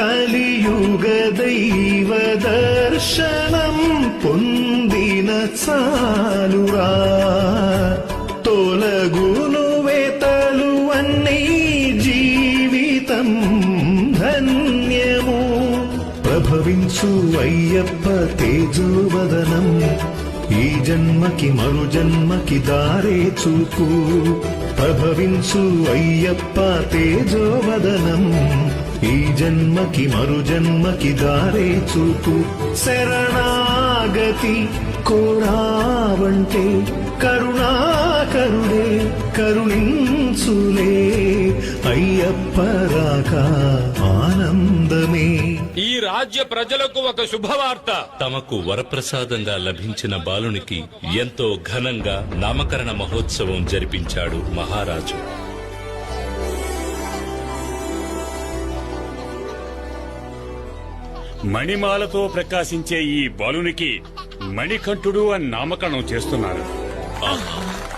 కలియుగ దైవ దర్శనం పొందిన చాలురా, తొలగును వేతలు అన్నీ జీవితం ధన్యము. ప్రభవించు అయ్యప్ప తేజోవదనం, ఈ జన్మకి మరు జన్మకి దారే చూపు. ప్రభవించు అయ్యప్ప తేజోవదనం, ఈ జన్మకి మరు జన్మకి దారే చూపు. శరణాగతి కోరావంటే కరుణాకరుడే కరుణించులే, అయ్యప్ప రాక ఆనందమే. ఈ రాజ్య ప్రజలకు ఒక శుభవార్త. తమకు వరప్రసాదంగా లభించిన బాలునికి ఎంతో ఘనంగా నామకరణ మహోత్సవం జరిపించాడు మహారాజు. మణిమాలతో ప్రకాశించే ఈ బాలునికి మణికంఠుడు అని నామకరణం చేస్తున్నారు. ఆహా!